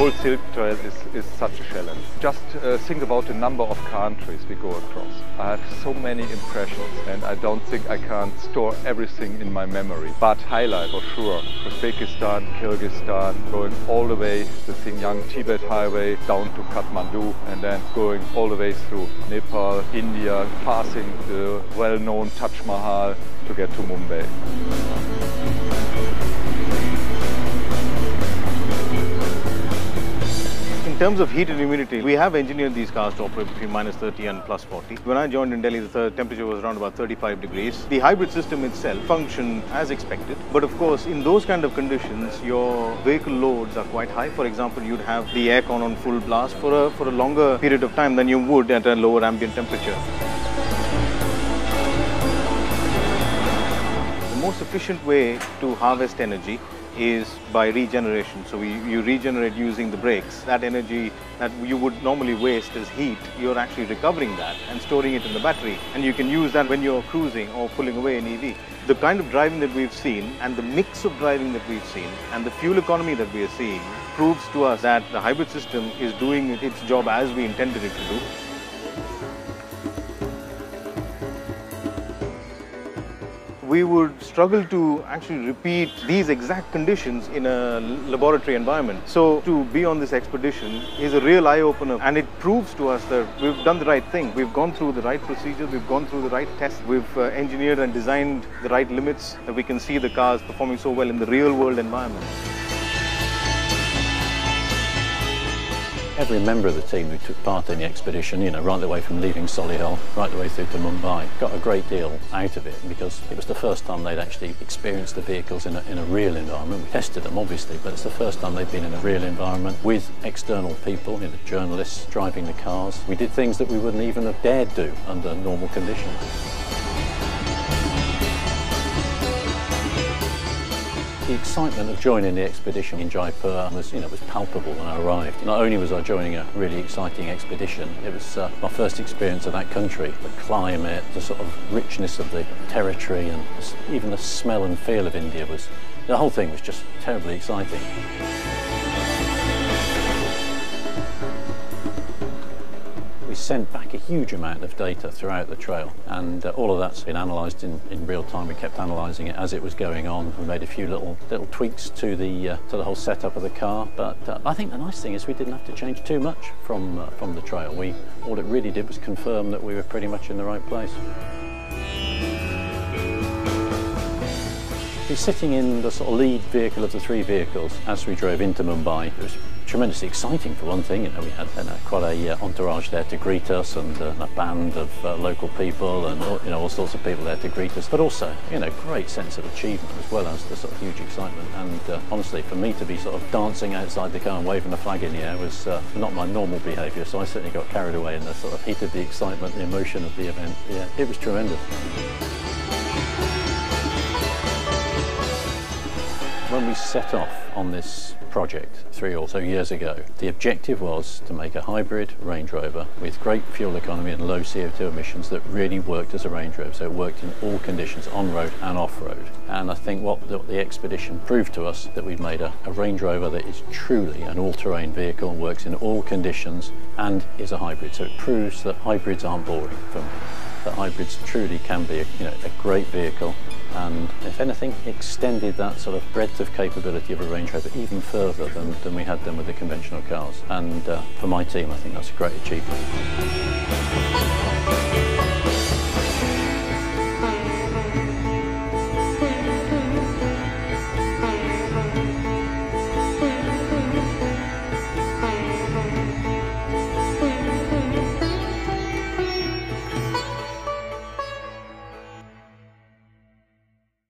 whole Silk Trail is such a challenge. Just think about the number of countries we go across. I have so many impressions and I don't think I can store everything in my memory. But highlight for sure, Uzbekistan, Kyrgyzstan, going all the way the Xinjiang Tibet highway down to Kathmandu and then going all the way through Nepal, India, passing the well-known Taj Mahal to get to Mumbai. In terms of heat and humidity, we have engineered these cars to operate between -30 and +40. When I joined in Delhi, the temperature was around about 35 degrees. The hybrid system itself functioned as expected. But of course, in those kind of conditions, your vehicle loads are quite high. For example, you'd have the aircon on full blast for a longer period of time than you would at a lower ambient temperature. The most efficient way to harvest energy is by regeneration. So you regenerate using the brakes. That energy that you would normally waste as heat, you're actually recovering that and storing it in the battery. And you can use that when you're cruising or pulling away an EV. The kind of driving that we've seen and the mix of driving that we've seen and the fuel economy that we are seeing proves to us that the hybrid system is doing its job as we intended it to do. We would struggle to actually repeat these exact conditions in a laboratory environment. So to be on this expedition is a real eye-opener, and it proves to us that we've done the right thing. We've gone through the right procedures, we've gone through the right tests, we've engineered and designed the right limits that we can see the cars performing so well in the real-world environment. Every member of the team who took part in the expedition, right the way from leaving Solihull, right the way through to Mumbai, got a great deal out of it because it was the first time they'd actually experienced the vehicles in a real environment. We tested them obviously, but it's the first time they've been in a real environment with external people, journalists driving the cars. We did things that we wouldn't even have dared do under normal conditions. The excitement of joining the expedition in Jaipur was palpable when I arrived. Not only was I joining a really exciting expedition, it was my first experience of that country. The climate, the sort of richness of the territory, and even the smell and feel of India the whole thing was just terribly exciting. We sent back a huge amount of data throughout the trail, and all of that's been analysed in real time. We kept analysing it as it was going on. We made a few little tweaks to the whole setup of the car, but I think the nice thing is we didn't have to change too much from the trail. All it really did was confirm that we were pretty much in the right place. We're sitting in the sort of lead vehicle of the three vehicles as we drove into Mumbai. It was tremendously exciting for one thing. We had quite a entourage there to greet us, and a band of local people, and all sorts of people there to greet us. But also, great sense of achievement as well as the sort of huge excitement. And honestly, for me to be sort of dancing outside the car and waving a flag in the air was not my normal behaviour. So I certainly got carried away in the sort of heat of the excitement, the emotion of the event. Yeah, it was tremendous. When we set off on this project 3 or so years ago, the objective was to make a hybrid Range Rover with great fuel economy and low CO2 emissions that really worked as a Range Rover, so it worked in all conditions, on-road and off-road. And I think what the expedition proved to us, that we've made a Range Rover that is truly an all-terrain vehicle, works in all conditions and is a hybrid. So it proves that hybrids aren't boring for me, that hybrids truly can be a great vehicle, and if anything extended that sort of breadth of capability of a Range Rover even further than we had done with the conventional cars. And for my team, I think that's a great achievement.